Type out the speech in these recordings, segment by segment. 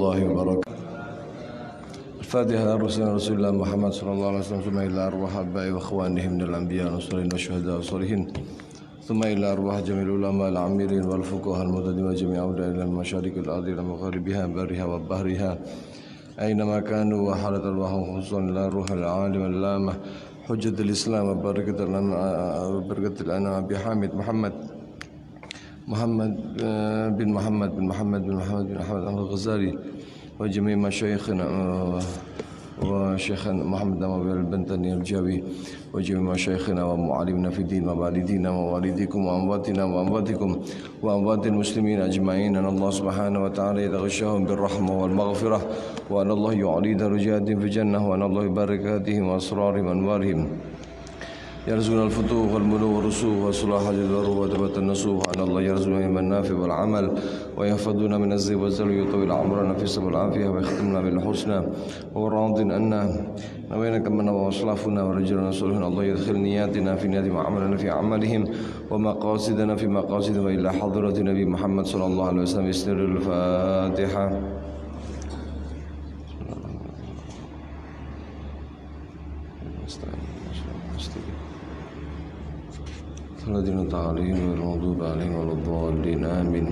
الله وبركاته. الفاتحة على رسول الله محمد صلى الله عليه وسلم، ثم إلى أرواح آبائي وإخوانهم من الأنبياء والمرسلين والشهداء والصالحين، ثم إلى أرواح جميع العلماء العاملين والفقهاء المعتدين وجميع أولياء إلى المشارق الأرض إلى مغاربها برها وبحرها أينما كانوا، وحالت أرواحهم خصوصا إلى روح العالم العلامة حجة الإسلام وبركة الأنام أبي حامد محمد بن محمد الغزالي وجميع مشايخنا وشيخنا محمد بن البنتني الجاوي وجميع مشايخنا ومعلمنا في الدين ووالدينا ووالديكم وأمواتنا وأمواتكم وأموات المسلمين أجمعين، أن الله سبحانه وتعالى يتغشاهم بالرحمة والمغفرة، وأن الله يعلي درجاتهم في الجنة، وأن الله بركاتهم وأسرارهم وأنوارهم يرزقنا الفتوح والملوك والرسوخ وصلاح الجدار وتبت النصوح، أن الله يرزقنا من النافع والعمل ويحفظنا من الزيغ والزلل ويطول عمرنا في الصبر والعافية ويختمنا بالحسنى، وهو راض أنا نوينا كما وأصلافنا ورجلنا صالحون. الله يدخل نياتنا في نياتهم وعملنا في أعمالهم ومقاصدنا في مقاصدهم، وإلى حضرة نبي محمد صلى الله عليه وسلم. بسم الفاتحة. الذين تعاليهم والمغضوب عليهم ولا الضالين آمين.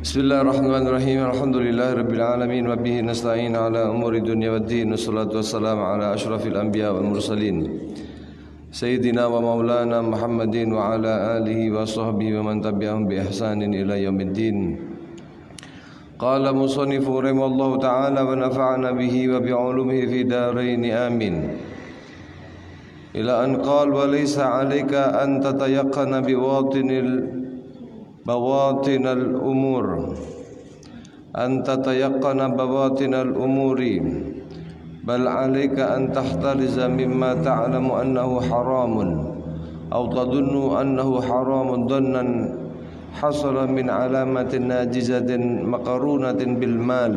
بسم الله الرحمن الرحيم. الحمد لله رب العالمين، وبه نستعين على أمور الدنيا والدين، والصلاة والسلام على أشرف الأنبياء والمرسلين سيدنا ومولانا محمد وعلى آله وصحبه ومن تبعهم بإحسان إلى يوم الدين. قال مصنف رحمه الله تعالى ونفعنا به وبعلومه في دارين آمين، إلى أن قال وليس عليك أن تتيقن بواطن الأمور بل عليك أن تحترز مما تعلم أنه حرام أو تظن أنه حرام ظنا حصل من علامة ناجزة مقرونة بالمال.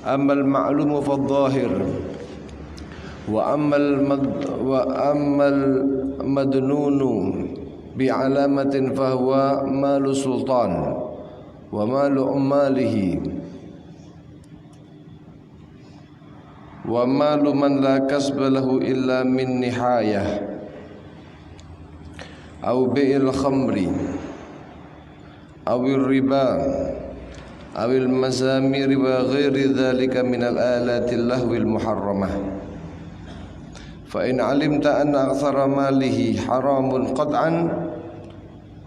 أما المعلوم فالظاهر، وأما المدنون بعلامة فهو مال سلطان ومال عماله ومال من لا كسب له إلا من نحاية أو بيع الخمر أو الربا أو المزامير وغير ذلك من الآلات اللهو المحرمة. فإن علمت أن أكثر ماله حرام قطعا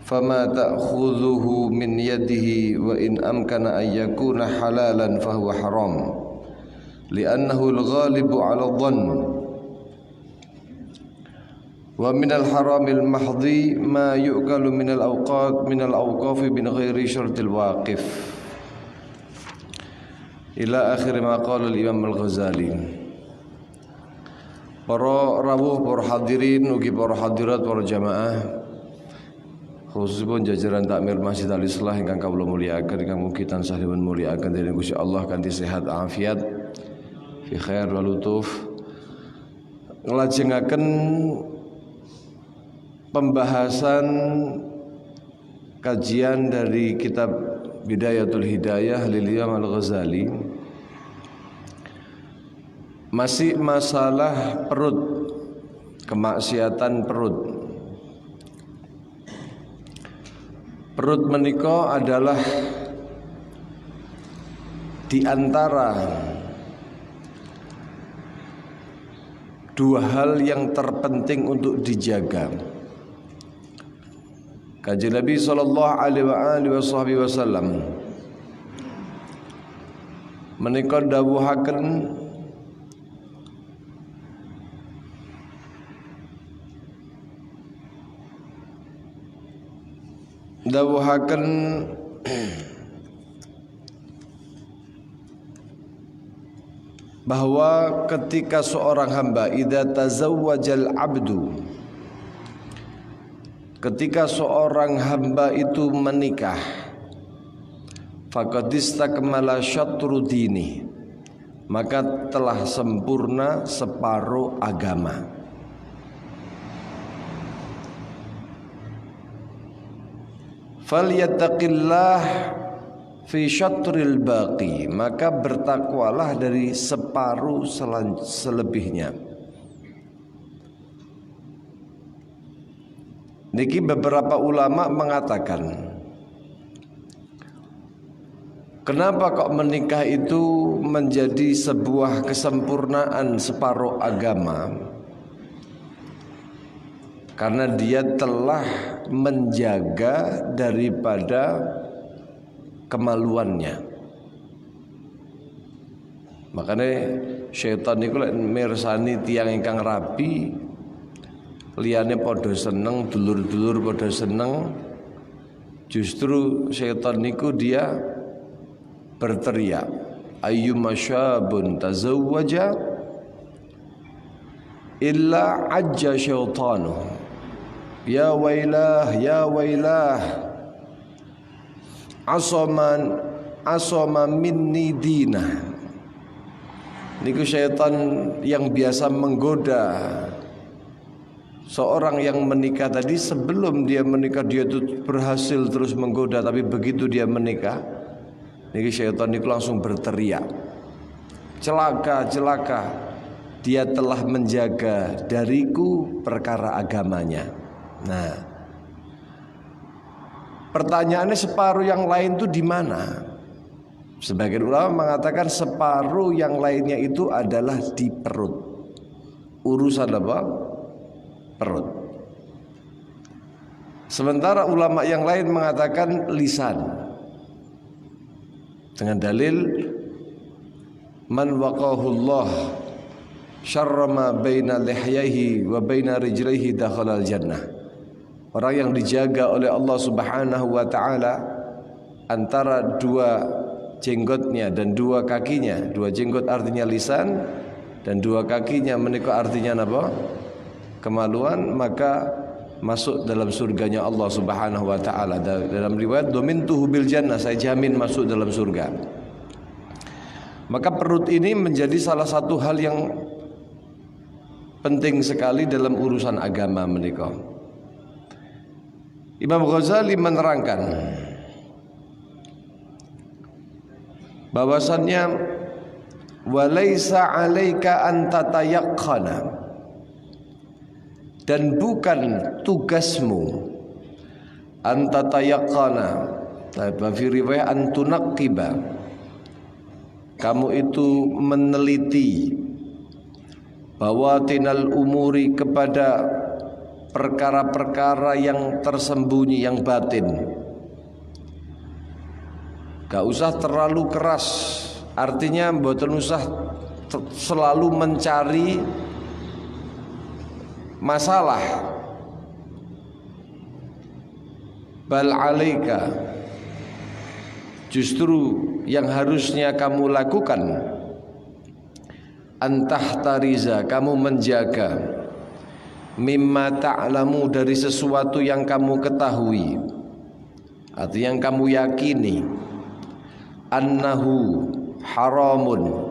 فما تأخذه من يده، وإن أمكن أن يكون حلالا فهو حرام، لأنه الغالب على الظن. ومن الحرام المحض ما يؤكل من الأوقاف من غير شرط الواقف، إلى آخر ما قال الإمام الغزالي. Para rawuh, para hadirin, ugi para hadirat, para jamaah, khususipun jajaran takmir Masjid Al-Islah ingkang kawula mulyakaken, ingkang mugi tansah dipun mulyakaken dening Gusti Allah kanthi sehat afiat fi khair wa lutuf. Nglajengaken pembahasan kajian dari kitab Bidayatul Hidayah lil Imam Al-Ghazali. Masih masalah perut, kemaksiatan perut. Perut menika adalah di antara dua hal yang terpenting untuk dijaga. Kanjeng Nabi sallallahu alaihi wasallam menika dawuhaken bahwa ketika seorang hamba idza tazawwajal abdu, ketika seorang hamba itu menikah, faqad istakmala syatru dini, maka telah sempurna separuh agama. Falyattaqillah fi syatril baqi, maka bertakwalah dari separuh selebihnya. Niki beberapa ulama mengatakan, kenapa kok menikah itu menjadi sebuah kesempurnaan separuh agama? Karena dia telah menjaga daripada kemaluannya. Makanya syaitan itu mirsani tiang ingkang rapi, liyane podo seneng, dulur-dulur podo seneng, justru syaitan niku dia berteriak, ayyuma syabun tazawwaja illa ajja syaitanu, ya wailah asoma minni dinah. Niku syaitan yang biasa menggoda seorang yang menikah tadi. Sebelum dia menikah dia itu berhasil terus menggoda, tapi begitu dia menikah, niki syaitan niku langsung berteriak, celaka, celaka, dia telah menjaga dariku perkara agamanya. Nah, pertanyaannya separuh yang lain itu di mana? Sebagian ulama mengatakan separuh yang lainnya itu adalah di perut. Urusan apa? Perut. Sementara ulama yang lain mengatakan lisan, dengan dalil man waqahullah syarra ma baina lihyaihi wa baina rijlaihi dakhalal jannah. Orang yang dijaga oleh Allah Subhanahu wa taala antara dua jenggotnya dan dua kakinya. Dua jenggot artinya lisan dan dua kakinya menika artinya apa? Kemaluan, maka masuk dalam surganya Allah Subhanahu wa taala. Dalam riwayat domintuhu bil jannah, saya jamin masuk dalam surga. Maka perut ini menjadi salah satu hal yang penting sekali dalam urusan agama menika. Imam Ghazali menerangkan bahwasannya walaisa 'alaika an tatayaqqana, dan bukan tugasmu an tatayaqqana, fi riwayat an tunaqqiba, kamu itu meneliti bawatinal umuri, kepada perkara-perkara yang tersembunyi, yang batin. Gak usah terlalu keras, artinya mboten usah selalu mencari masalah. Bal alaika, justru yang harusnya kamu lakukan antahtariza, kamu menjaga mimma ta'lamu, dari sesuatu yang kamu ketahui atau yang kamu yakini, annahu haramun,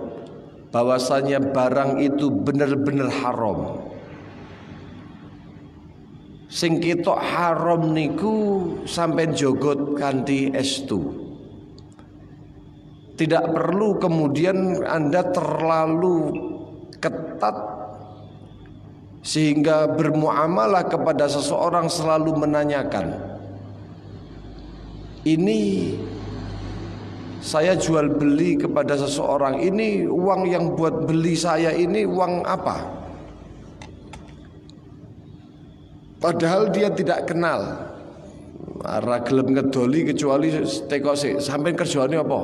bahwasanya barang itu benar-benar haram. Sing ketok haram niku sampai jogot kanthi estu. Tidak perlu kemudian Anda terlalu ketat sehingga bermuamalah kepada seseorang selalu menanyakan, ini saya jual beli kepada seseorang, ini uang yang buat beli saya ini uang apa? Padahal dia tidak kenal. Ora gelem ngedoli kecuali tekose, sampean kerjane apa?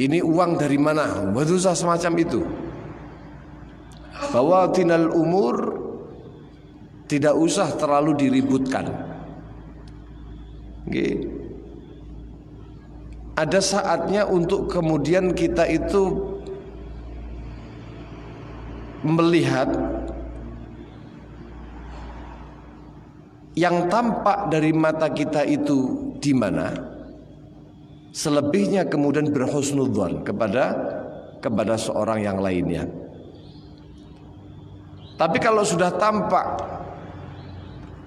Ini uang dari mana? Betul semacam itu. Bawatinal umur tidak usah terlalu diributkan. Okay. Ada saatnya untuk kemudian kita itu melihat yang tampak dari mata kita itu di mana, selebihnya kemudian berhusnudzon kepada seorang yang lainnya. Tapi kalau sudah tampak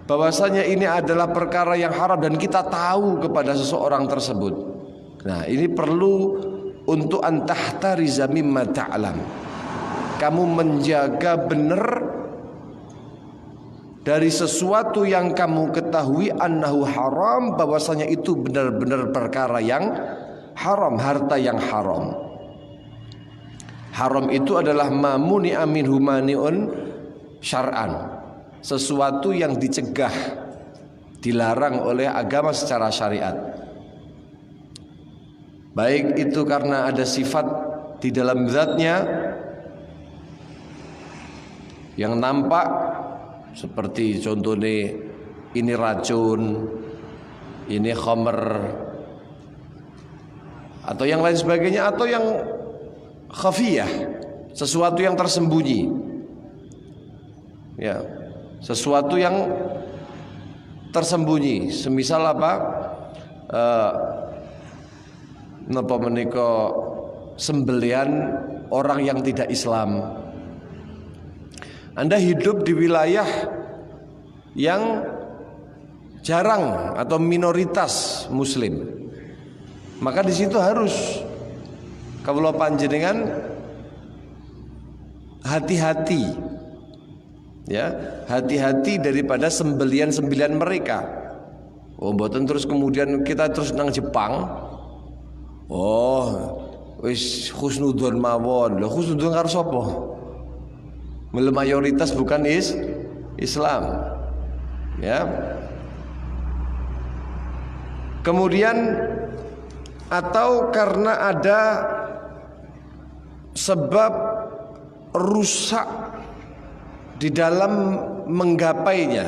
bahwasanya ini adalah perkara yang haram dan kita tahu kepada seseorang tersebut. Nah, ini perlu untuk antahtariza mimma ta'lam. Kamu menjaga benar dari sesuatu yang kamu ketahui annahu haram, bahwasanya itu benar-benar perkara yang haram, harta yang haram. Haram itu adalah mamuni amin humaniun syar'an, sesuatu yang dicegah, dilarang oleh agama secara syariat. Baik itu karena ada sifat di dalam zatnya yang nampak, seperti contohnya ini racun, ini khamr, atau yang lain sebagainya, atau yang khafiyah, sesuatu yang tersembunyi, ya, sesuatu yang tersembunyi. Semisal apa? Napa menika sembelian orang yang tidak Islam. Anda hidup di wilayah yang jarang atau minoritas Muslim, maka di situ harus kawula panjenengan hati-hati, ya, hati-hati daripada sembelian-sembelian mereka. Oh, mboten terus kemudian kita terus nang Jepang. Oh, wis husnudzon mawon. Lho husnudzon karo sapa? Mayoritas bukan Islam, ya. Kemudian atau karena ada sebab rusak di dalam menggapainya,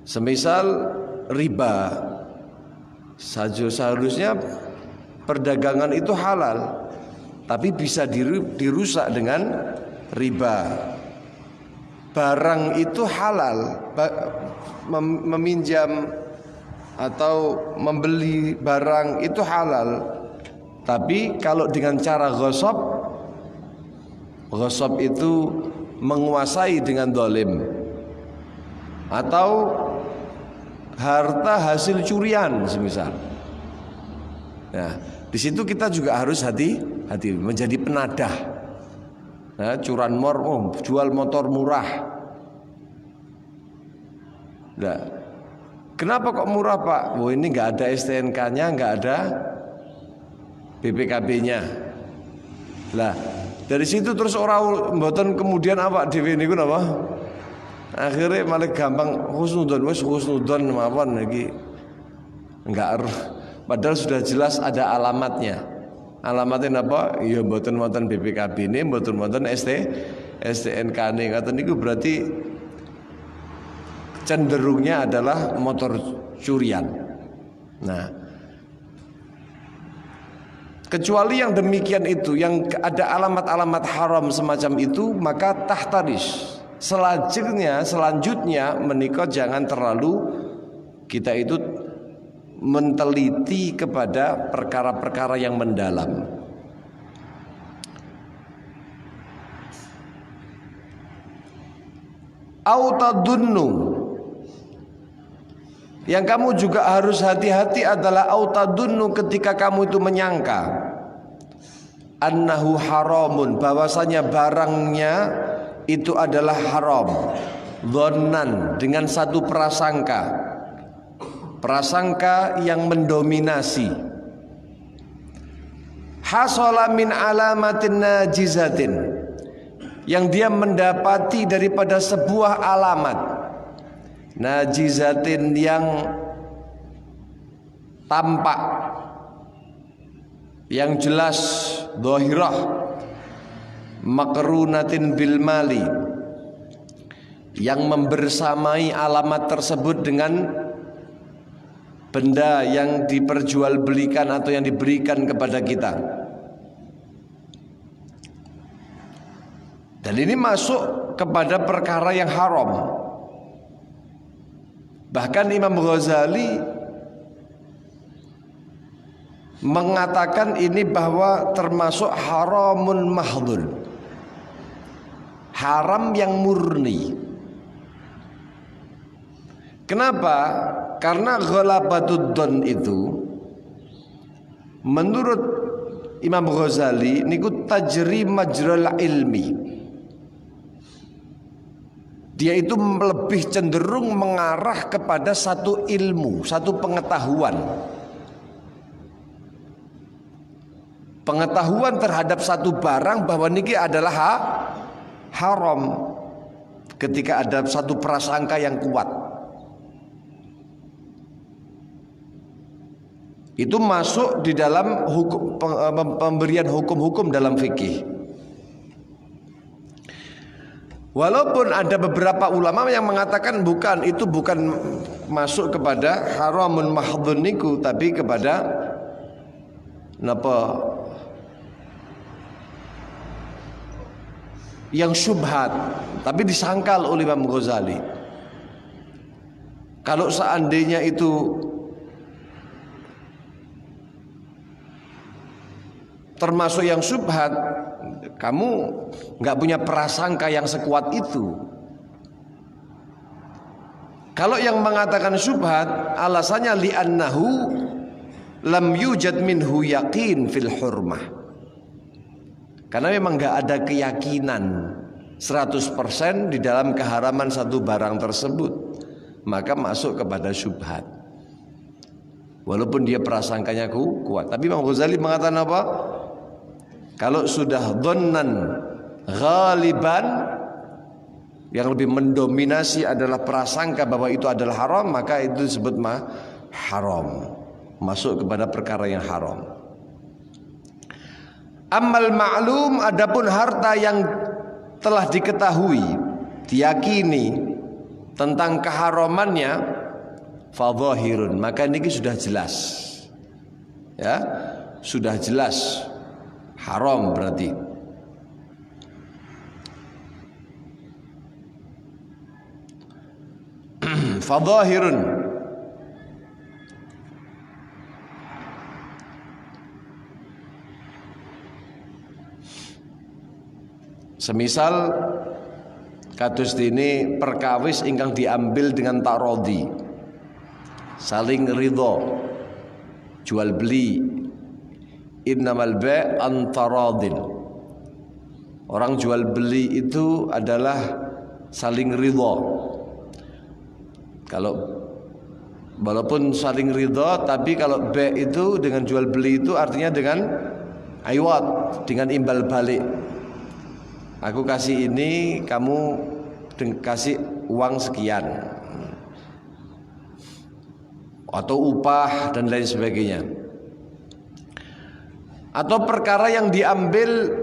semisal riba. Seharusnya perdagangan itu halal, tapi bisa dirusak dengan riba. Barang itu halal, meminjam atau membeli barang itu halal, tapi kalau dengan cara ghasab itu menguasai dengan zalim, atau harta hasil curian semisal. Nah, di situ kita juga harus hati-hati menjadi penadah. Nah, curanmor, jual motor murah. Nah, kenapa kok murah Pak? Oh, ini nggak ada STNK-nya, nggak ada BPKB-nya. Lah, dari situ terus orang mboten kemudian apa dhewe niku napa? Akhirnya malah gampang husnudzon mawon lagi. Enggak, padahal sudah jelas ada alamatnya. Alamatnya apa? Ya mboten wonten BPKB ini, mboten wonten STNK ini. Ngaten niku berarti cenderungnya adalah motor curian. Nah, kecuali yang demikian itu, yang ada alamat-alamat haram semacam itu, maka tahtaris. Selanjutnya menikah jangan terlalu kita itu menteliti kepada perkara-perkara yang mendalam. Autadunnu, yang kamu juga harus hati-hati adalah autadunnu, ketika kamu itu menyangka annahu haramun, bahwasanya barangnya itu adalah haram, dhannan, dengan satu prasangka yang mendominasi. Hasala min alamatin najizatin, yang dia mendapati daripada sebuah alamat najizatin yang tampak, yang jelas, dhahirah, makrunatin bil mali, yang membersamai alamat tersebut dengan benda yang diperjualbelikan atau yang diberikan kepada kita. Dan ini masuk kepada perkara yang haram. Bahkan Imam Ghazali mengatakan ini bahwa termasuk haramun mahdhun, haram yang murni, Kenapa? Karena ghalabatud dzan itu menurut Imam Ghazali niku tajri majral ilmi. Dia itu lebih cenderung mengarah kepada satu ilmu, satu pengetahuan. Pengetahuan terhadap satu barang bahwa niki adalah haram. Ketika ada satu prasangka yang kuat, itu masuk di dalam hukum, pemberian hukum-hukum dalam fikih. Walaupun ada beberapa ulama yang mengatakan itu bukan masuk kepada haramun mahdhun niku, tapi kepada napa yang syubhat, tapi disangkal oleh Imam Ghazali. Kalau seandainya itu termasuk yang syubhat, kamu nggak punya prasangka yang sekuat itu. Kalau yang mengatakan syubhat, alasannya li'annahu lam yujad minhu yaqin fil hurmah. Karena memang nggak ada keyakinan 100% di dalam keharaman satu barang tersebut, maka masuk kepada syubhat. Walaupun dia prasangkanya kuat, tapi Imam Ghazali mengatakan apa? Kalau sudah dhannan ghaliban, yang lebih mendominasi adalah prasangka bahwa itu adalah haram, maka itu disebut haram, masuk kepada perkara yang haram. Amal ma'lum, adapun harta yang telah diketahui, diyakini tentang keharamannya, fadhahirun, maka ini sudah jelas. Ya, sudah jelas haram berarti. Fadhahirun. Semisal kados dene perkawis ingkang diambil dengan tarodhi, saling ridho, jual beli. Innamal bai' an taradin. Orang jual beli itu adalah saling ridho. Kalau walaupun saling ridho, tapi kalau bai' itu dengan jual beli itu artinya dengan iwad, dengan imbal balik. Aku kasih ini, kamu kasih uang sekian, atau upah dan lain sebagainya. Atau perkara yang diambil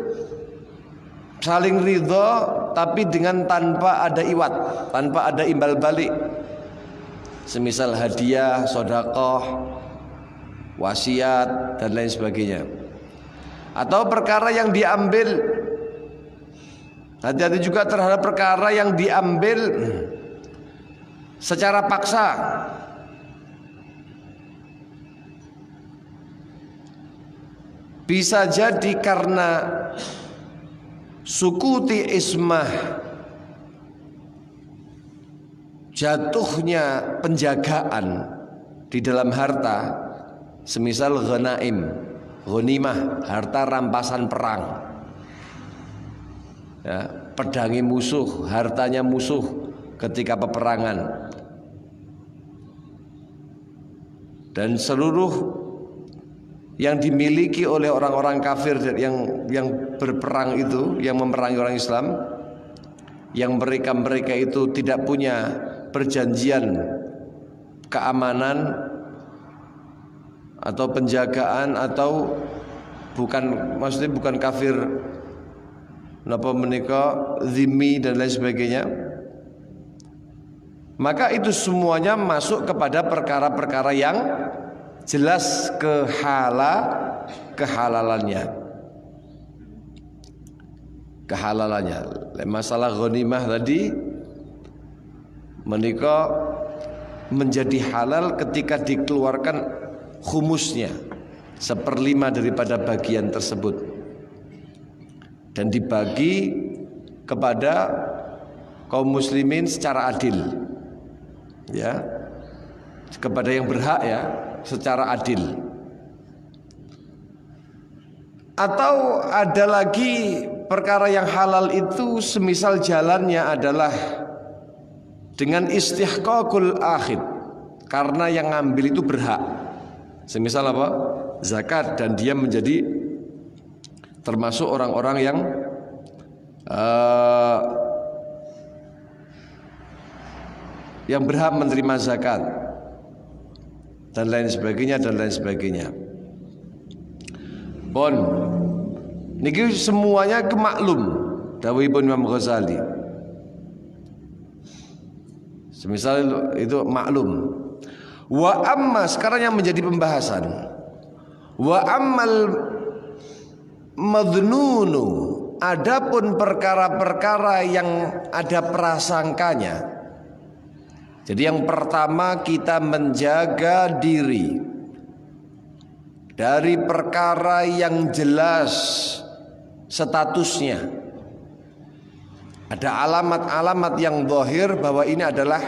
saling ridho tapi dengan tanpa ada iwat, tanpa ada imbal balik. Semisal hadiah, sedekah, wasiat dan lain sebagainya. Atau perkara yang diambil, hati-hati juga terhadap perkara yang diambil secara paksa. Bisa jadi karena sukuti ismah, jatuhnya penjagaan di dalam harta, semisal ghanaim, ghanimah, harta rampasan perang. Ya, pedangi musuh, hartanya musuh ketika peperangan. Dan seluruh yang dimiliki oleh orang-orang kafir yang berperang itu, yang memerangi orang Islam, yang mereka itu tidak punya perjanjian keamanan atau penjagaan, atau maksudnya bukan kafir napa menika zimmi dan lain sebagainya, maka itu semuanya masuk kepada perkara-perkara yang jelas kehalalannya. Masalah ghanimah tadi menika menjadi halal ketika dikeluarkan khumusnya, 1/5 daripada bagian tersebut, dan dibagi kepada kaum muslimin secara adil. Ya, kepada yang berhak ya, secara adil. Atau ada lagi perkara yang halal itu semisal jalannya adalah dengan istihqaqul akhid, karena yang ngambil itu berhak. Semisal apa? Zakat, dan dia menjadi termasuk orang-orang yang berhak menerima zakat dan lain sebagainya. Bon, niki semuanya kemaklum dawuhipun Imam Ghazali. Semisal itu maklum. Wa amma, sekarang yang menjadi pembahasan. Wa ammal madhnunu, adapun perkara-perkara yang ada prasangkanya. Jadi yang pertama, kita menjaga diri dari perkara yang jelas statusnya. Ada alamat-alamat yang zahir bahwa ini adalah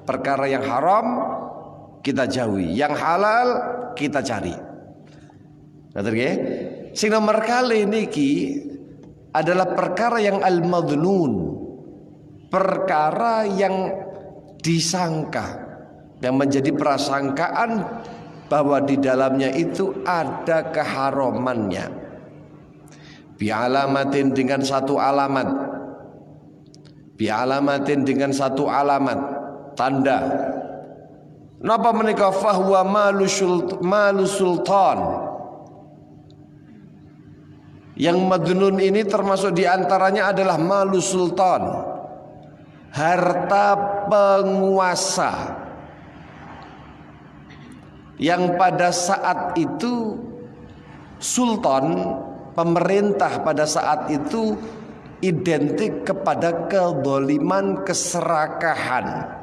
perkara yang haram, kita jauhi. Yang halal kita cari. Ngerti nggih? Sing nomor kali niki adalah perkara yang al-madhnun, perkara yang disangka, yang menjadi prasangkaan bahwa di dalamnya itu ada keharamannya. Bi'alamatin, dengan satu alamat. Bi'alamatin, dengan satu alamat, tanda. Napa menika? Fahuwa malu sultan. Yang madnun ini termasuk diantaranya adalah malu sultan, harta penguasa, yang pada saat itu sultan, pemerintah pada saat itu identik kepada kezaliman, keserakahan.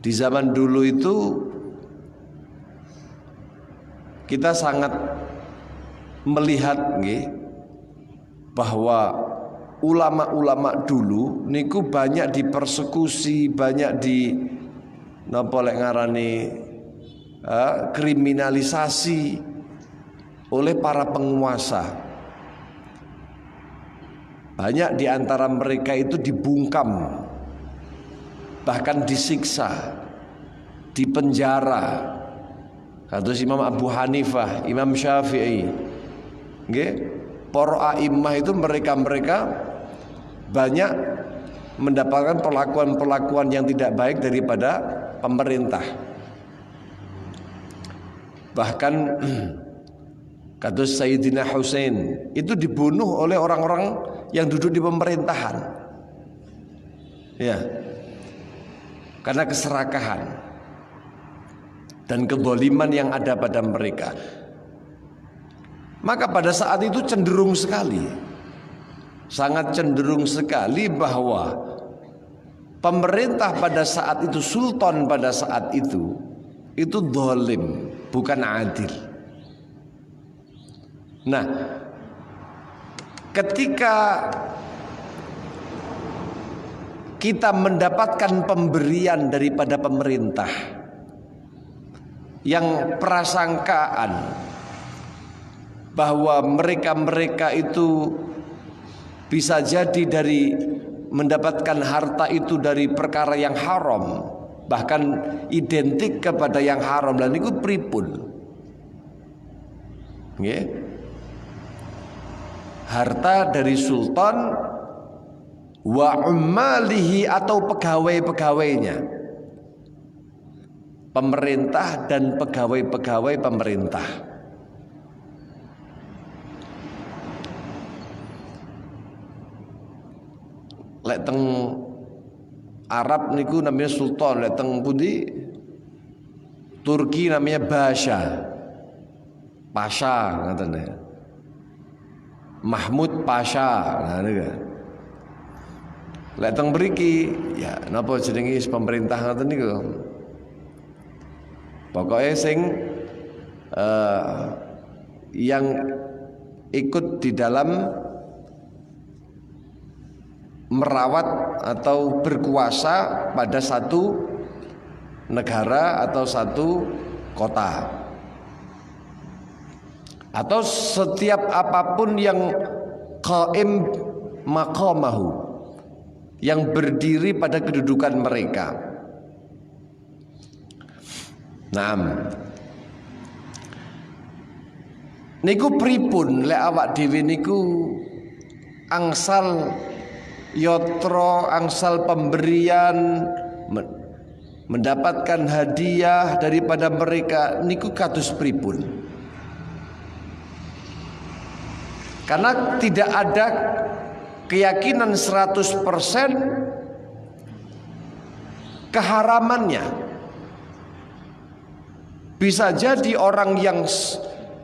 Di zaman dulu itu kita sangat melihat bahwa ulama-ulama dulu niku banyak dipersekusi, banyak di napa lek ngarani kriminalisasi oleh para penguasa. Banyak di antara mereka itu dibungkam, bahkan disiksa, dipenjara. Kados Imam Abu Hanifah, Imam Syafi'i, nggih, para a'immah itu mereka banyak mendapatkan perlakuan yang tidak baik daripada pemerintah. Bahkan kados Sayyidina Husain itu dibunuh oleh orang-orang yang duduk di pemerintahan. Ya. Karena keserakahan dan kezaliman yang ada pada mereka. Maka pada saat itu cenderung sekali, sangat cenderung sekali bahwa pemerintah pada saat itu, sultan pada saat itu zalim, bukan adil. Nah, ketika kita mendapatkan pemberian daripada pemerintah yang prasangkaan bahwa mereka itu bisa jadi dari mendapatkan harta itu dari perkara yang haram, bahkan identik kepada yang haram, dan itu pripun, nggih? Harta dari sultan wa ummalihi, atau pegawai-pegawainya, pemerintah dan pegawai-pegawai pemerintah. Lek teng Arab niku namanya sultan, lek teng pundi Turki namanya pasha, ngaten ya. Mahmud Pasha, nah niku. Lek teng mriki ya napa jenenge pemerintah ngaten niku. Pokoknya sing yang ikut di dalam merawat atau berkuasa pada satu negara atau satu kota, atau setiap apapun yang qaim maqamahu, yang berdiri pada kedudukan mereka. Naam. Niku pripun lek awak dhewe niku angsal yotro, angsal pemberian, mendapatkan hadiah daripada mereka, niku kados pripun? Karena tidak ada keyakinan 100% keharamannya. Bisa jadi orang yang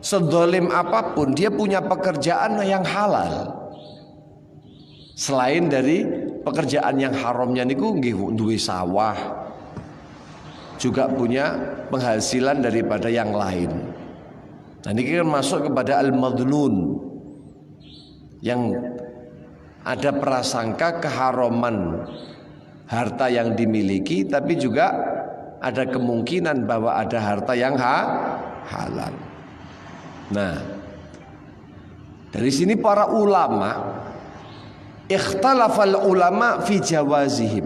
sedolim apapun, dia punya pekerjaan yang halal. Selain dari pekerjaan yang haramnya niku nggih duwe sawah, juga punya penghasilan daripada yang lain. Nah ini kan masuk kepada al-madlun, yang ada prasangka keharaman harta yang dimiliki, tapi juga ada kemungkinan bahwa ada harta yang halal. Nah, dari sini para ulama ikhtalafal ulama fi jawazihim.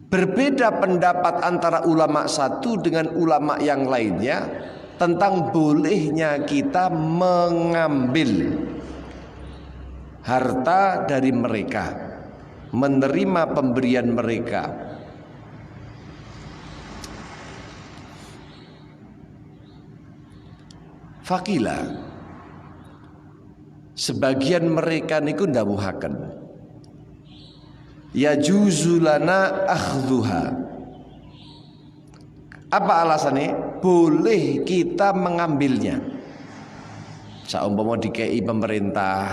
Berbeda pendapat antara ulama satu dengan ulama yang lainnya tentang bolehnya kita mengambil harta dari mereka, menerima pemberian mereka. Fakila, sebagian mereka niku ndawuhaken, ya juzulana akhdhuha. Apa alasannya? Boleh kita mengambilnya. Saumpama dikei pemerintah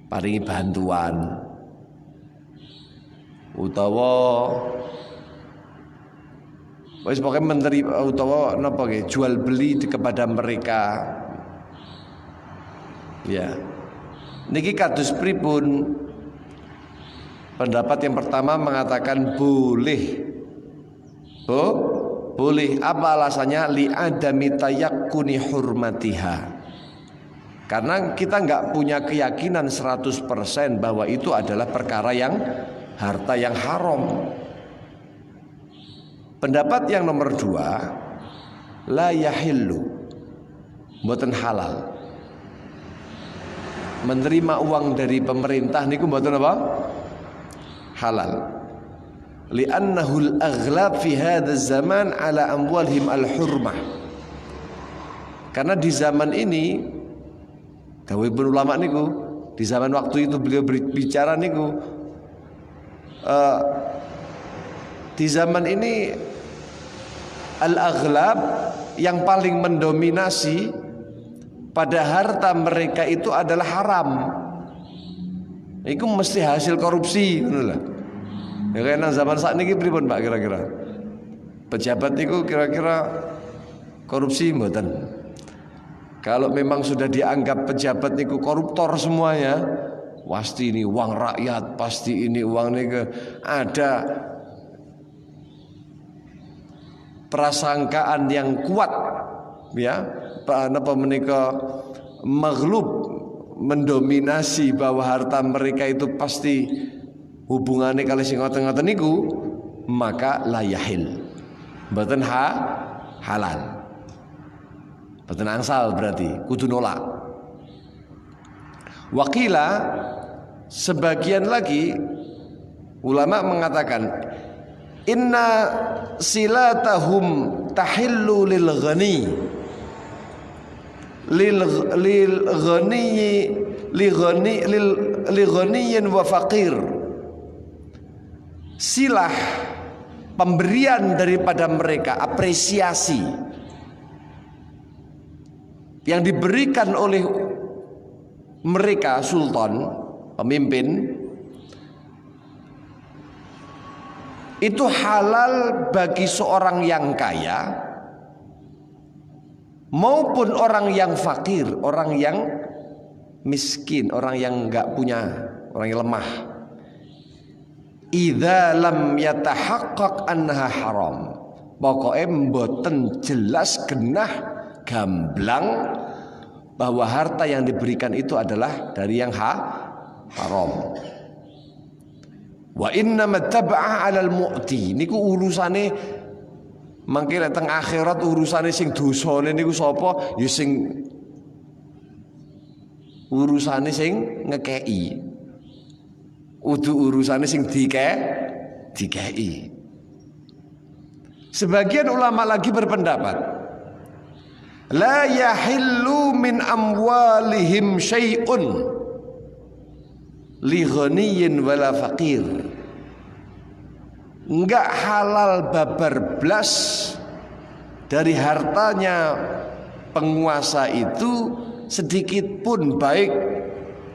paringi bantuan, utawa wis pokoke menteri utawa napa nggih jual beli kepada mereka. Ya. Niki kados pripun? Pendapat yang pertama mengatakan boleh. Oh, boleh. Apa alasannya? Li adami tayakkuni hurmatiha. Karena kita nggak punya keyakinan 100% bahwa itu adalah perkara yang harta yang haram. Pendapat yang nomor 2, la yahillu, mboten halal. Menerima uang dari pemerintah niku mboten apa? Halal. Li'annahu al-aghlab fi hadzal zaman ala amwalihim al-hurmah. Karena di zaman ini, dawuhipun ulama niku, di zaman waktu itu beliau berbicara niku, di zaman ini al-aghlab yang paling mendominasi pada harta mereka itu adalah haram. Itu mesti hasil korupsi, ngono. Ya karena zaman saat ini pripun Pak kira-kira? Pejabat itu kira-kira korupsi mboten? Kalau memang sudah dianggap pejabat itu koruptor semuanya, pasti ini uang rakyat, pasti ini uang ini ada prasangkaan yang kuat, ya, napa menika maghlub, mendominasi bahwa harta mereka itu pasti hubungannya kali sing ngoten-ngoten niku, maka la yahil, mboten halal, mboten angsal, berarti kudu nolak. Wakila, sebagian lagi ulama mengatakan inna silatahum tahillu lil ghani lil ghaniyin wa faqir. Silah pemberian daripada mereka, apresiasi yang diberikan oleh mereka, sultan, pemimpin, itu halal bagi seorang yang kaya maupun orang yang fakir, orang yang miskin, orang yang nggak punya orang yang lemah. Idza lam yatahaqqaq annaha haram. Pokoke mboten jelas genah gamblang bahwa harta yang diberikan itu adalah dari yang haram. Wa inna mattaba'a 'alal mu'ti niku urusane mangke teng akhirat urusane sing dosane niku sapa? Ya sing urusane sing ngekei. Udu urusane sing dikei. Sebagian ulama lagi berpendapat la yahillu min amwalihim syai'un li ghaniyyin wala faqir. Enggak halal babar blas dari hartanya penguasa itu sedikit pun, baik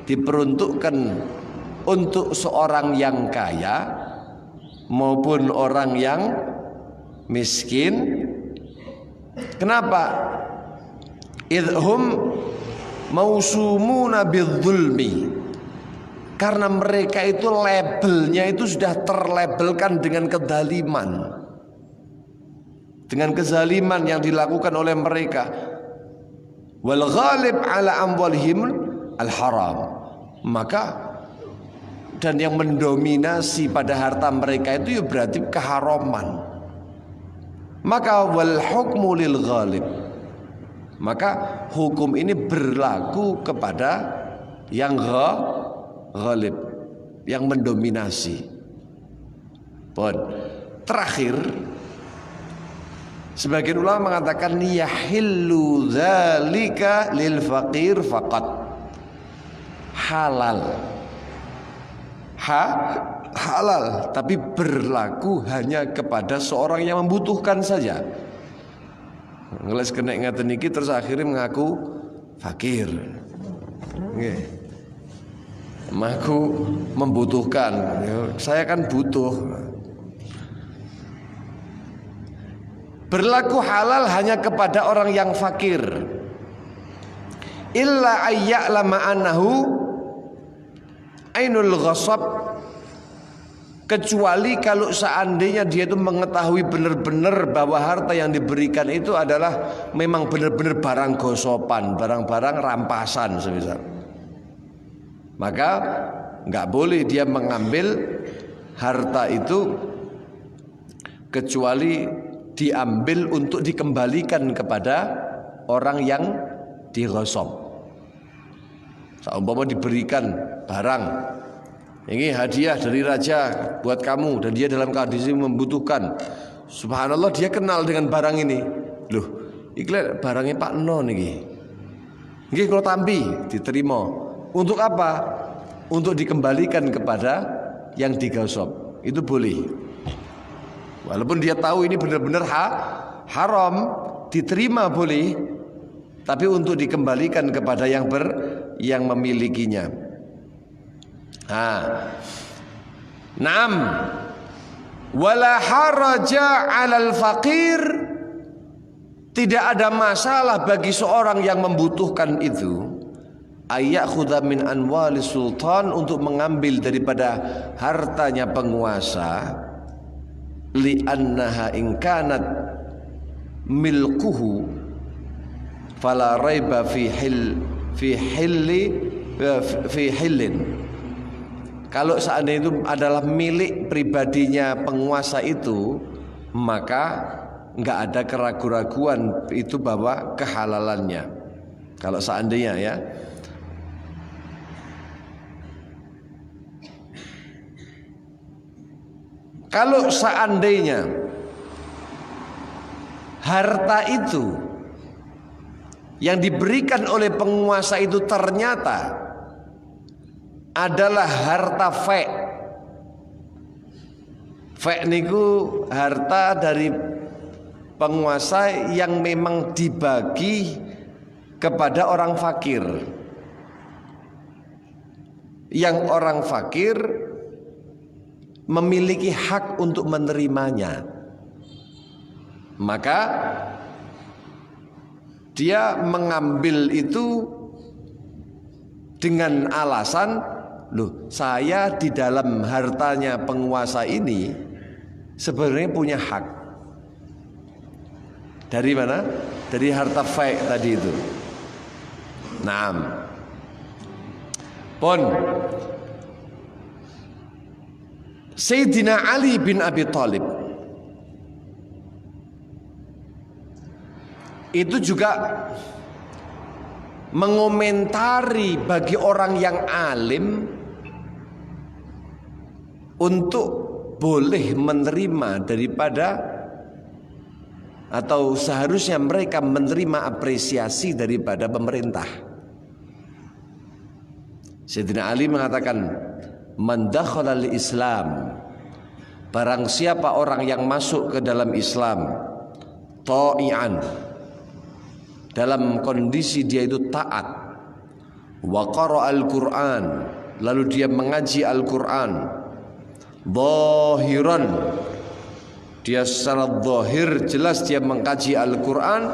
diperuntukkan untuk seorang yang kaya maupun orang yang miskin. Kenapa? Idhum mausumuna bidzulmi. Karena mereka itu labelnya itu sudah terlabelkan dengan kedaliman, dengan kezaliman yang dilakukan oleh mereka. Wal ghalib ala amwalihim al haram. Maka dan yang mendominasi pada harta mereka itu ya berarti keharaman. Maka wal hukmu lil ghalib. Maka hukum ini berlaku kepada yang ghalib, yang mendominasi. Terakhir, sebagian ulama mengatakan yahillu dzalika lil faqir faqat. Halal tapi berlaku hanya kepada seorang yang membutuhkan saja. Ngeles kena ngaten iki terus akhirnya mengaku fakir. Nggih. Aku membutuhkan. Saya kan butuh. Berlaku halal hanya kepada orang yang fakir. Illa ayya'lama annahu ainul ghasab, kecuali kalau seandainya dia itu mengetahui benar-benar bahwa harta yang diberikan itu adalah memang benar-benar barang gosopan, barang-barang rampasan semisal. Maka nggak boleh dia mengambil harta itu kecuali diambil untuk dikembalikan kepada orang yang dighasab. Seumpama diberikan barang, ini hadiah dari raja buat kamu, dan dia dalam kondisi membutuhkan. Subhanallah, dia kenal dengan barang ini. Loh, iki barangnya Pak Non iki. Nggih kula tampi, diterima. Untuk apa? Untuk dikembalikan kepada yang dighasab. Itu boleh. Walaupun dia tahu ini benar-benar haram, diterima boleh, tapi untuk dikembalikan kepada yang memilikinya. Naam. Wala haraja 'alal faqir. Tidak ada masalah bagi seorang yang membutuhkan itu ayakhudha min anwali sultan, untuk mengambil daripada hartanya penguasa, li annaha in kanat milkuhu fala raiba fi hillin. Kalau seandainya itu adalah milik pribadinya penguasa itu, maka nggak ada keraguan-raguan itu bahwa kehalalannya. Kalau seandainya ya. Kalau seandainya harta itu yang diberikan oleh penguasa itu ternyata adalah harta fek. Fek niku harta dari penguasa yang memang dibagi kepada orang fakir. Yang orang fakir memiliki hak untuk menerimanya. Maka dia mengambil itu dengan alasan loh, saya di dalam hartanya penguasa ini sebenarnya punya hak. Dari mana? Dari harta fake tadi itu. Naam. Pon Sayyidina Ali bin Abi Thalib itu juga mengomentari bagi orang yang alim untuk boleh menerima daripada atau seharusnya mereka menerima apresiasi daripada pemerintah. Sayyidina Ali mengatakan, man dakhala al-Islam, barang siapa orang yang masuk ke dalam Islam ta'ian, dalam kondisi dia itu taat, wa qara al-Quran, lalu dia mengaji Al-Quran, zahiran, dia secara zahir jelas dia mengkaji Al-Quran,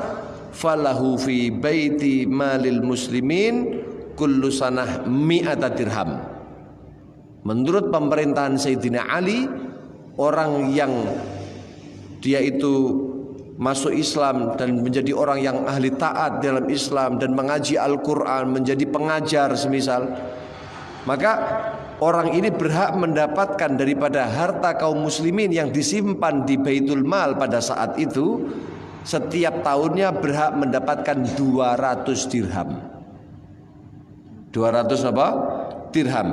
falahu fi baiti malil muslimin kullu sanah mi'ata dirham. Menurut pemerintahan Sayyidina Ali, orang yang dia itu masuk Islam dan menjadi orang yang ahli taat dalam Islam dan mengaji Al-Quran, menjadi pengajar semisal, maka orang ini berhak mendapatkan daripada harta kaum muslimin yang disimpan di Baitul Mal pada saat itu, setiap tahunnya berhak mendapatkan 200 dirham. 200 apa? Dirham.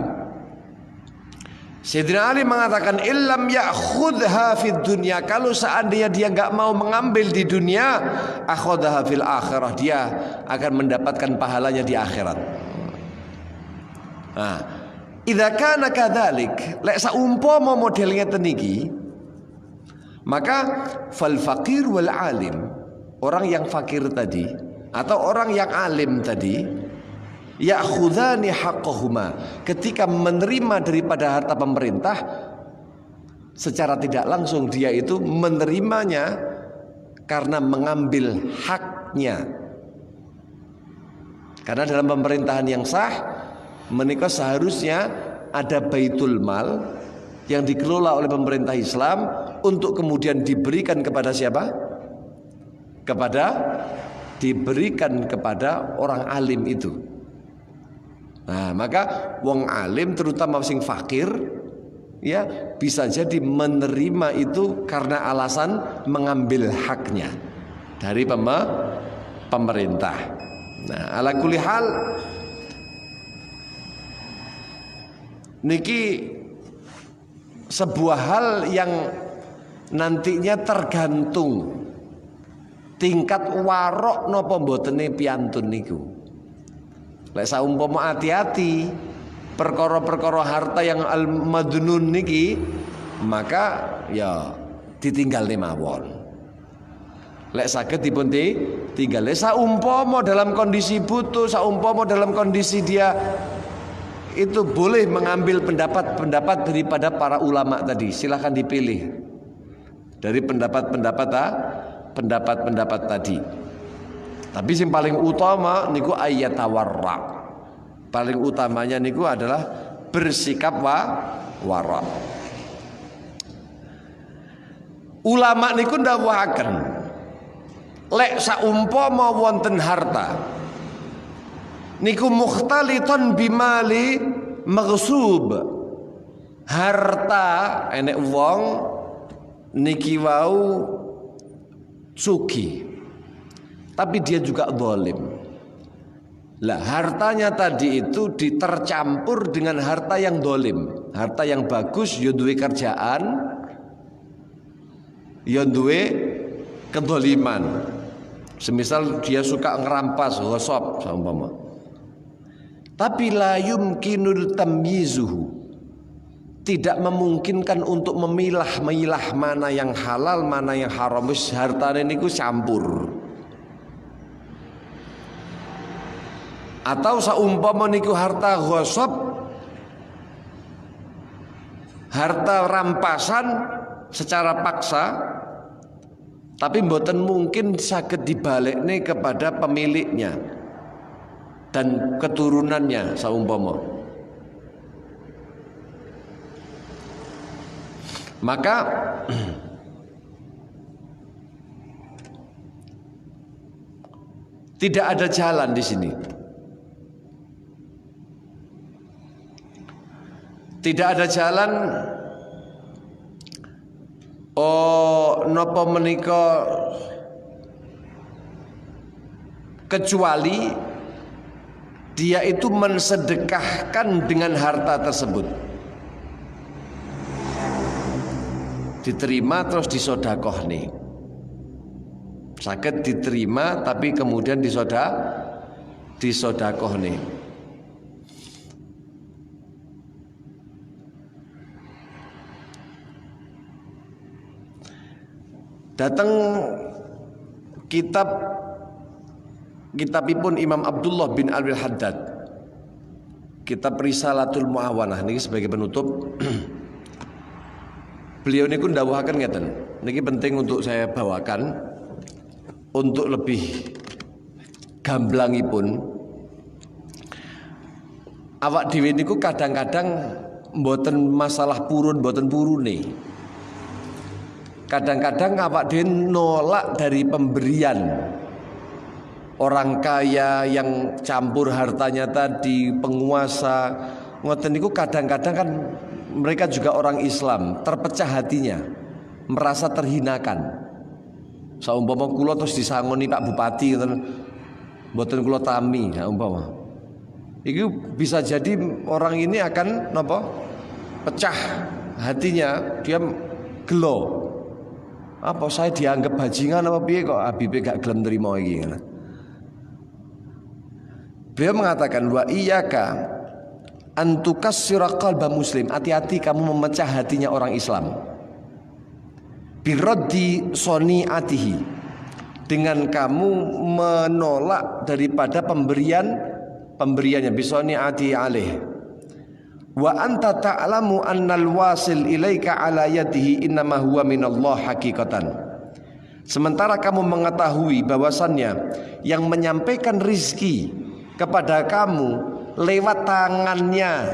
Sayyidina Ali mengatakan, illam ya'khudha fid dunya, kalau seandainya dia enggak mau mengambil di dunia, akhadha fil akhirah, dia akan mendapatkan pahalanya di akhirat. Nah, idza kana kadzalik, lek saumpama modelnya teniki, maka fal faqir wal alim, orang yang fakir tadi atau orang yang alim tadi, ya'khudhani haqqahuma, ketika menerima daripada harta pemerintah, secara tidak langsung dia itu menerimanya karena mengambil haknya. Karena dalam pemerintahan yang sah, menikah seharusnya ada Baitul Mal yang dikelola oleh pemerintah Islam untuk kemudian diberikan kepada siapa? Diberikan kepada orang alim itu. Nah, maka wong alim terutama sing fakir ya bisa jadi menerima itu karena alasan mengambil haknya dari pemerintah. Nah, ala kulli hal niki sebuah hal yang nantinya tergantung tingkat warok napa mbotene piantun niku. Lek saumpama hati-hati perkara-perkara harta yang al-madnun niki, maka ya ditinggal mawon. Lek saged dipun tinggal. Saumpama dalam kondisi butuh, saumpama dalam kondisi dia itu boleh mengambil pendapat-pendapat daripada para ulama tadi, silahkan dipilih dari pendapat-pendapat tadi. Tapi yang paling utama niku ayatawarra. Paling utamanya niku adalah bersikap wara. Ulama niku ndawuhaken, lek saumpama wonten harta niku mukhtaliton bimali maghsub, harta enek wong niki wau sugih tapi dia juga zalim. Lah hartanya tadi itu ditercampur dengan harta yang zalim. Harta yang bagus ya duwe kerjaan, ya duwe kedzaliman. Semisal dia suka ngerampas, ghosab seumpama. Tapi la yumkinul tamyizuhu, tidak memungkinkan untuk memilah-milah mana yang halal, mana yang haram. Hartane niku campur. Atau saumpama niku harta ghosab, harta rampasan secara paksa, tapi mboten mungkin saged dibalekne kepada pemiliknya dan keturunannya saumpama. Maka tidak ada jalan di sini. Tidak ada jalan napa menika kecuali dia itu mensedekahkan dengan harta tersebut. Diterima terus disodakohni. Sakit diterima tapi kemudian disodakohni. Datang kitabipun Imam Abdullah bin Alwi Haddad, kitab Risalatul Muawanah niki sebagai penutup. Beliau niku ndawuhaken ngeten, niki penting untuk saya bawakan untuk lebih gamblangipun. Awak dhewe niku kadang-kadang mboten masalah purun mboten purune. Kadang-kadang awak dhewe nolak dari pemberian. Orang kaya yang campur hartanya tadi, penguasa, ngoten niku kadang-kadang kan mereka juga orang Islam, terpecah hatinya, merasa terhinakan. Saumpama kula terus disangoni Pak Bupati ngoten, mboten kula tami, ya umpama. Itu bisa jadi orang ini akan napa? Pecah hatinya, dia gelo. Apa saya dianggap bajingan apa piye kok Habib gak gelem nrimo iki. Beliau mengatakan wa iyyaka antukassira qalba muslim, hati-hati kamu memecah hatinya orang Islam. Biraddi soniatihi, dengan kamu menolak daripada pemberiannya bisoniati alaih. Wa anta ta'lamu annal wasil ilaika ala yadihi innama huwa minallah hakikatan. Sementara kamu mengetahui bahwasannya yang menyampaikan rizki kepada kamu lewat tangannya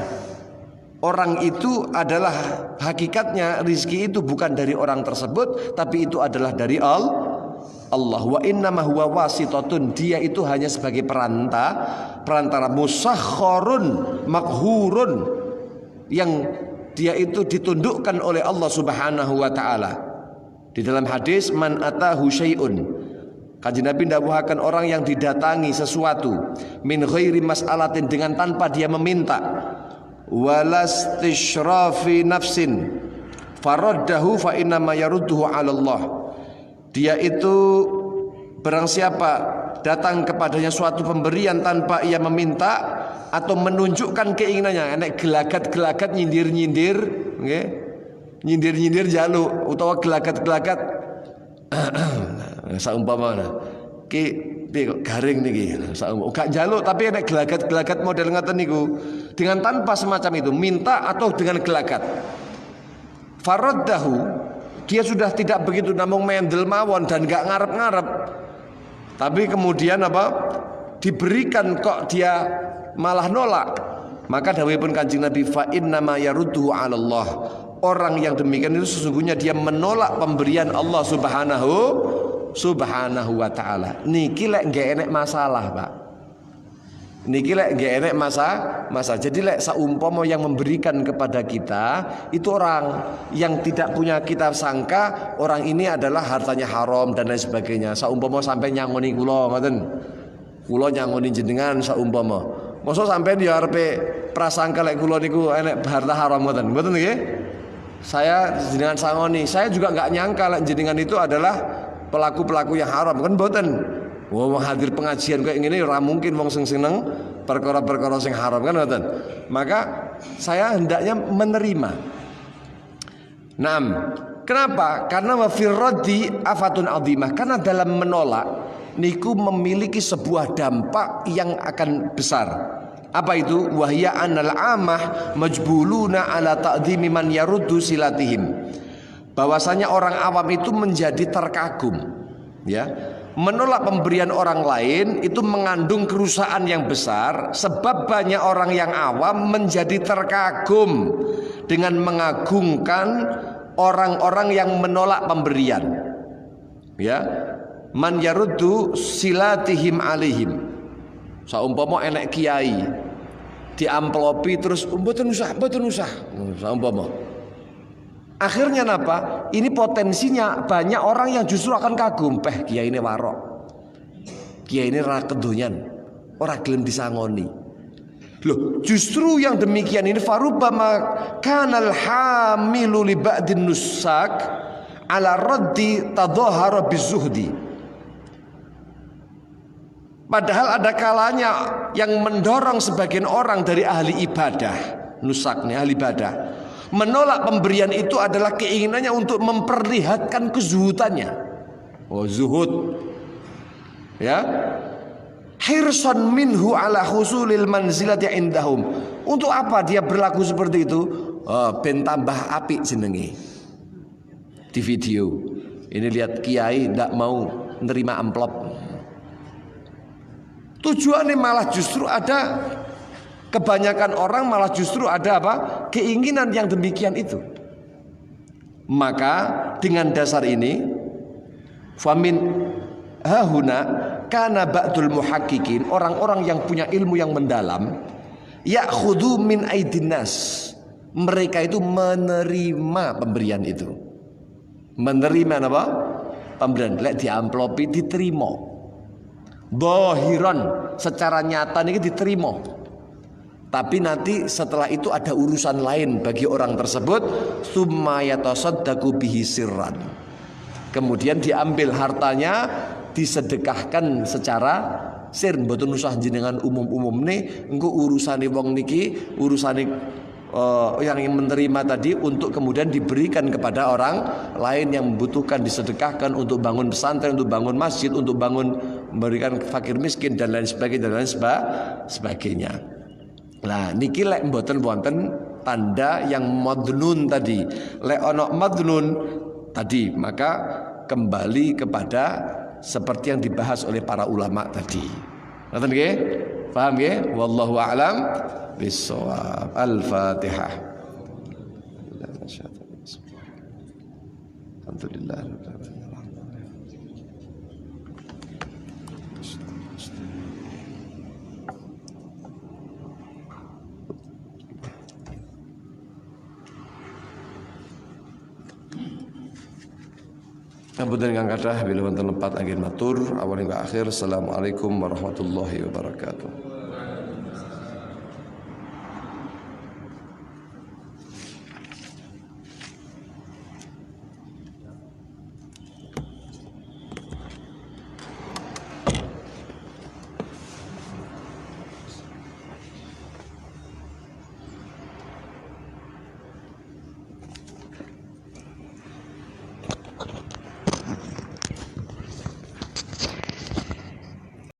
orang itu adalah hakikatnya rizki itu bukan dari orang tersebut, tapi itu adalah dari Allah. Wa innama huwa wasitatun, dia itu hanya sebagai perantara musakhkharun makhurun, yang dia itu ditundukkan oleh Allah Subhanahu wa taala. Di dalam hadis man atahu syai'un, Kanjeng Nabi dawuhaken orang yang didatangi sesuatu min ghairi mas'alatin, dengan tanpa dia meminta, walastishrafi nafsin faraddahu fa inna ma yarudduhu 'ala Allah. Dia itu barang siapa datang kepadanya suatu pemberian tanpa ia meminta atau menunjukkan keinginannya, enek gelagat-gelagat nyindir-nyindir, nggih. Nyindir-nyindir jaluk utawa gelagat-gelagat saumpamana ki kok garing niki gak jaluk tapi enek gelagat-gelagat model ngoten niku, dengan tanpa semacam itu minta atau dengan gelagat. Faraddahu, dia sudah tidak begitu namung mendel mawon dan gak ngarep-ngarep, tapi kemudian diberikan kok dia malah nolak. Maka dawuhipun Kanjeng Nabi fa inna ma yaruddu 'ala Allah, orang yang demikian itu sesungguhnya dia menolak pemberian Allah Subhanahu wa ta'ala. Niki lek nggak enek masalah, Pak. Niki lek nggak enek masalah. Jadi lek saumpama yang memberikan kepada kita itu orang yang tidak punya kita sangka orang ini adalah hartanya haram dan lain sebagainya. Saumpama sampai nyangoni kula ngoten. Kula nyangoni jenengan saumpama. Mosok sampai dia arepe prasangka lek kula niku enek harta haram ngoten. Mboten nggih? Saya jenengan sangoni, saya juga nggak nyangka lek jenengan itu adalah pelaku-pelaku yang haram, kan mboten. Wong hadir pengajian kayak ngene ora mungkin wong sing seneng perkara-perkara sing haram, kan ngoten. Maka saya hendaknya menerima. Naam. Kenapa? Karena wa firraddi afatun azimah. Karena dalam menolak niku memiliki sebuah dampak yang akan besar. Apa itu? Wahya anal amah majbuluna ala ta'dhimi man yaruddu silatihim. Bahwasanya orang awam itu menjadi terkagum, ya. Menolak pemberian orang lain itu mengandung kerusakan yang besar, sebab banyak orang yang awam menjadi terkagum dengan mengagungkan orang-orang yang menolak pemberian. Ya, man yaruddu silatihim alaihim. Saumpama enek kiai diamplopi terus mboten usah. Saumpama. Akhirnya napa? Ini potensinya banyak orang yang justru akan kagum, kiai ini warok. Kiai ini ra kedonyan, ora gelem disangoni. Loh, justru yang demikian ini farubama kanal hamilu li ba'din nusak ala raddi tadhahara bizuhdi. Padahal ada kalanya yang mendorong sebagian orang dari ahli ibadah, nusaknya ahli ibadah, menolak pemberian itu adalah keinginannya untuk memperlihatkan kezuhudannya. Oh, zuhud. Ya. Hirsan minhu ala husulil manzilati indahum. Untuk apa dia berlaku seperti itu? Ben tambah apik jenenge. Di video ini lihat kiai tidak mau nerima amplop. Tujuannya malah justru ada, kebanyakan orang malah justru ada apa? Keinginan yang demikian itu. Maka dengan dasar ini famin hahuna kana ba'dul muhaqqiqin, orang-orang yang punya ilmu yang mendalam, ya'khudhu min aidin nas, mereka itu menerima pemberian itu. Menerima apa? Pemberian lek diamplopi diterima. Dhahiran, secara nyata ini diterima. Tapi nanti setelah itu ada urusan lain bagi orang tersebut, summa yatasaddaqu bihi sirran. Kemudian diambil hartanya, disedekahkan secara sir, mboten usah jenengan umum-umum nih, engko urusane wong niki, urusane yang menerima tadi untuk kemudian diberikan kepada orang lain yang membutuhkan, disedekahkan untuk bangun pesantren, untuk bangun masjid, untuk bangun memberikan fakir miskin dan lain sebagainya dan lain sebagainya. Nah, niki lek mboten wonten tanda yang madnun tadi. Lek ana madnun tadi, maka kembali kepada seperti yang dibahas oleh para ulama tadi. Ngoten nggih? Paham nggih? Wallahu a'lam bissawab. Al-Fatihah. Alhamdulillah. Sambutan ingkang kathah bila wonten lepat anggen matur awal hingga akhir. Assalamualaikum warahmatullahi wabarakatuh.